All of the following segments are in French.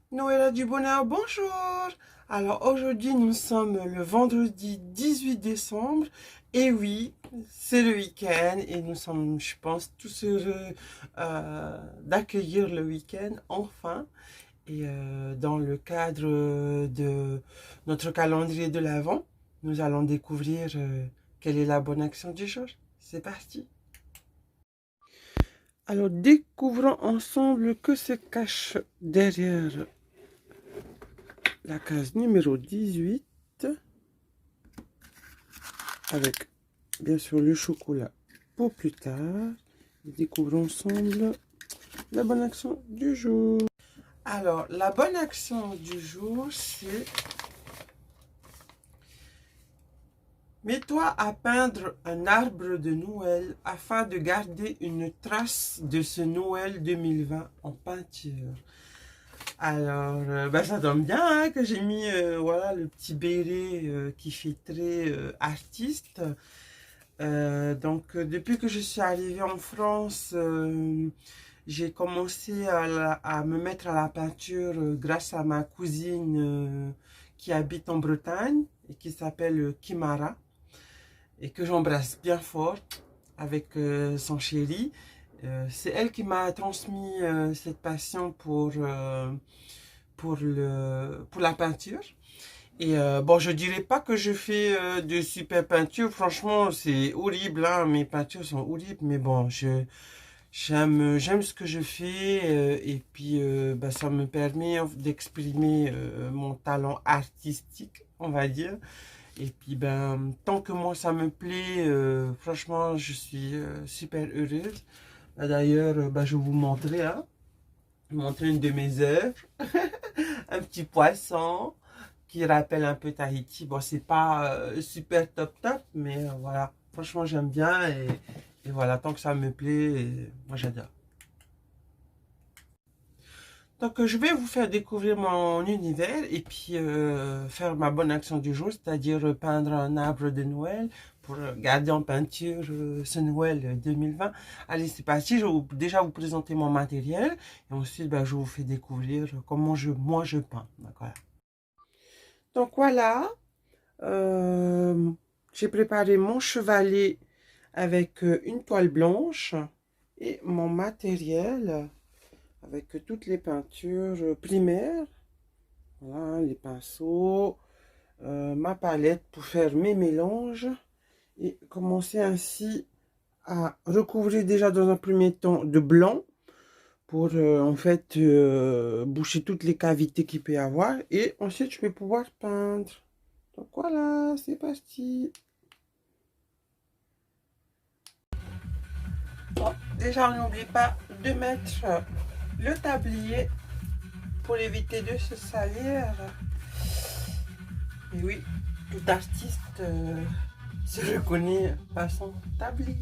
Noëlla du bonheur, bonjour. Alors aujourd'hui nous sommes le vendredi 18 décembre et oui, c'est le week-end et nous sommes, je pense, tous heureux d'accueillir le week-end enfin. Et dans le cadre de notre calendrier de l'Avent, nous allons découvrir quelle est la bonne action du jour. C'est parti. Alors découvrons ensemble que se cache derrière la case numéro 18 avec bien sûr le chocolat pour plus tard. Découvrons ensemble la bonne action du jour. Alors, la bonne action du jour, c'est mets-toi à peindre un arbre de Noël afin de garder une trace de ce Noël 2020 en peinture. Alors, ça tombe bien hein, que j'ai mis voilà, le petit béret qui fait très artiste. Depuis que je suis arrivée en France, j'ai commencé à me mettre à la peinture grâce à ma cousine qui habite en Bretagne et qui s'appelle Kimara et que j'embrasse bien fort avec son chéri. C'est elle qui m'a transmis cette passion pour la peinture. Et bon, je dirais pas que je fais de super peintures. Franchement, c'est horrible, hein. Mes peintures sont horribles, mais bon, j'aime ce que je fais et puis ça me permet d'exprimer mon talent artistique, on va dire. Et puis tant que moi ça me plaît, franchement, je suis super heureuse. D'ailleurs, je vais vous montrer, hein, montrer une de mes œuvres, un petit poisson qui rappelle un peu Tahiti. Bon, c'est pas super top, mais voilà. Franchement, j'aime bien et voilà, tant que ça me plaît, moi j'adore. Donc, je vais vous faire découvrir mon univers et puis faire ma bonne action du jour, c'est-à-dire peindre un arbre de Noël pour garder en peinture ce Noël 2020. Allez, c'est parti. Je vais déjà vous présenter mon matériel et ensuite, je vous fais découvrir comment moi je peins. D'accord. Donc, voilà. J'ai préparé mon chevalet avec une toile blanche et mon matériel avec toutes les peintures primaires. Voilà, les pinceaux, ma palette pour faire mes mélanges et commencer ainsi à recouvrir déjà dans un premier temps de blanc pour en fait boucher toutes les cavités qu'il peut y avoir et ensuite je vais pouvoir peindre. Donc voilà, c'est parti. Bon, déjà, on n'oublie pas de mettre le tablier pour éviter de se salir. Et oui, tout artiste se reconnaît par son tablier.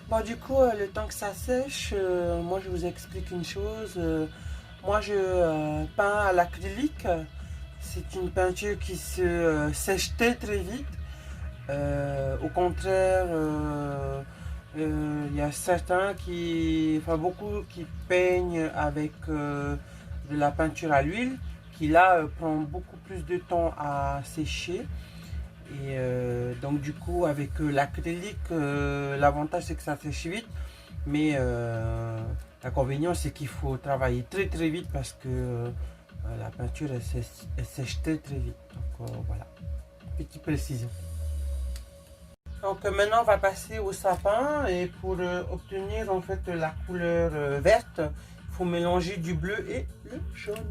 Bon, du coup, le temps que ça sèche, moi je vous explique une chose. Moi je peins à l'acrylique. C'est une peinture qui se sèche très très vite. Au contraire, il y a certains qui, enfin beaucoup qui peignent avec de la peinture à l'huile, qui là prend beaucoup plus de temps à sécher. Et donc du coup avec l'acrylique, l'avantage c'est que ça sèche vite, mais l'inconvénient c'est qu'il faut travailler très très vite parce que la peinture elle sèche très très vite. Donc voilà, petite précision. Donc maintenant on va passer au sapin et pour obtenir en fait la couleur verte, il faut mélanger du bleu et le jaune.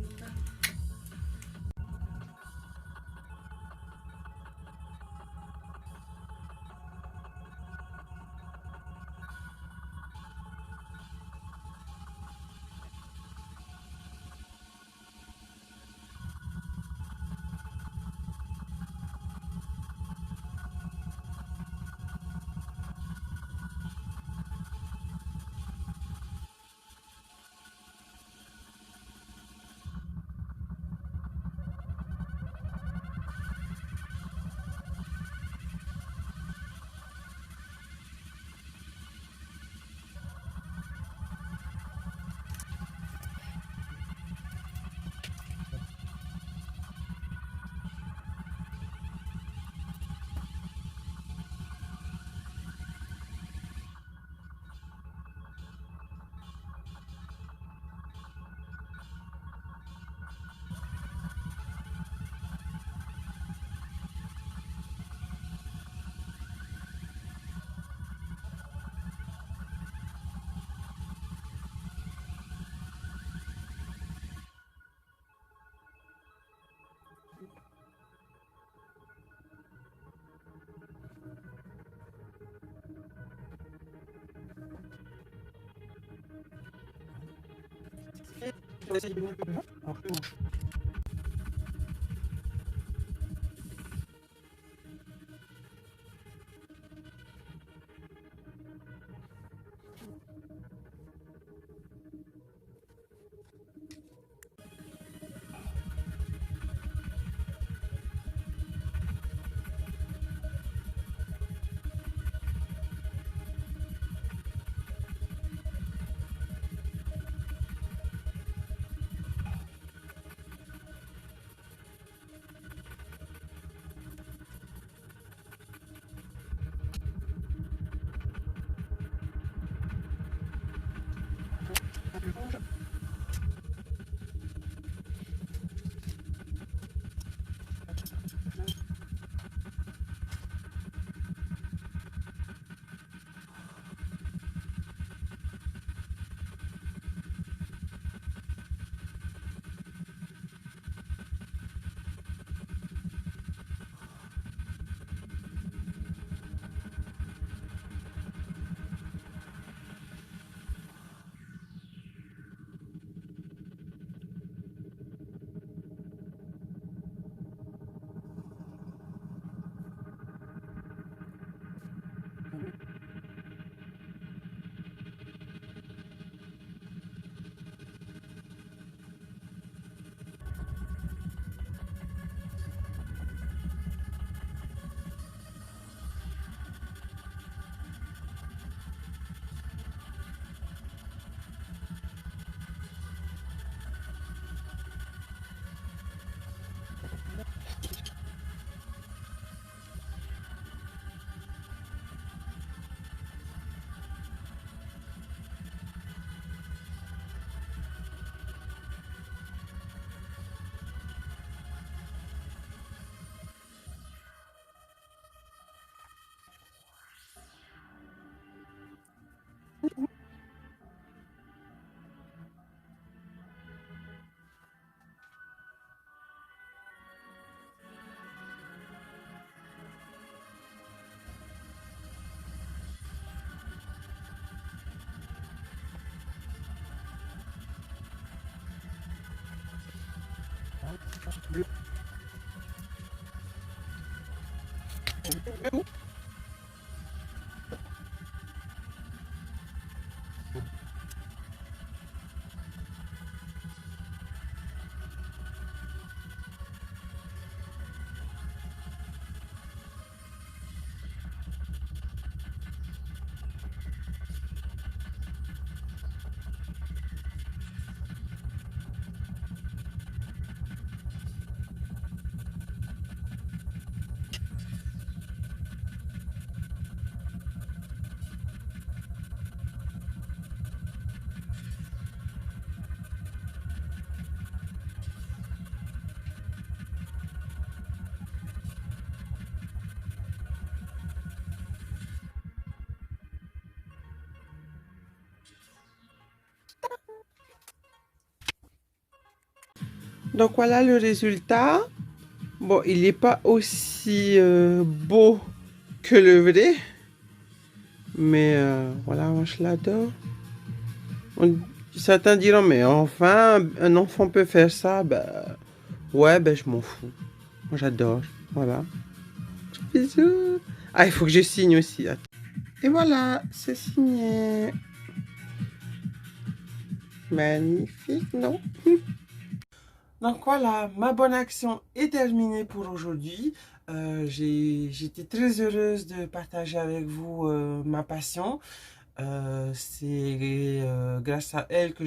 Donc voilà le résultat. Bon, il n'est pas aussi beau que le vrai. Mais voilà, moi je l'adore. Certains diront, mais enfin, un enfant peut faire ça. Ben, ouais, ben je m'en fous. Moi j'adore. Voilà. Bisous. Ah, il faut que je signe aussi. Attends. Et voilà, c'est signé. Magnifique, non? Donc voilà, ma bonne action est terminée pour aujourd'hui. J'étais très heureuse de partager avec vous ma passion. C'est grâce à elle que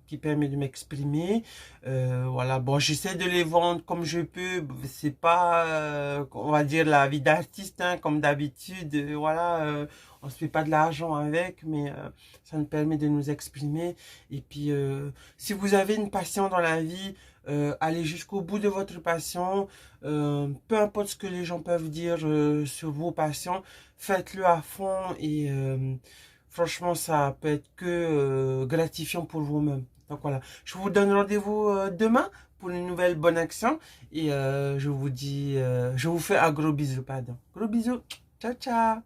qui permet de m'exprimer. Voilà, bon, j'essaie de les vendre comme je peux. C'est pas, on va dire, la vie d'artiste, hein, comme d'habitude. Voilà, on se fait pas de l'argent avec, mais ça nous permet de nous exprimer. Et puis, si vous avez une passion dans la vie, allez jusqu'au bout de votre passion. Peu importe ce que les gens peuvent dire sur vos passions, faites-le à fond et franchement, ça peut être que gratifiant pour vous-même. Donc voilà, je vous donne rendez-vous demain pour une nouvelle bonne action et je vous fais un gros bisou, pardon. Gros bisous, ciao ciao.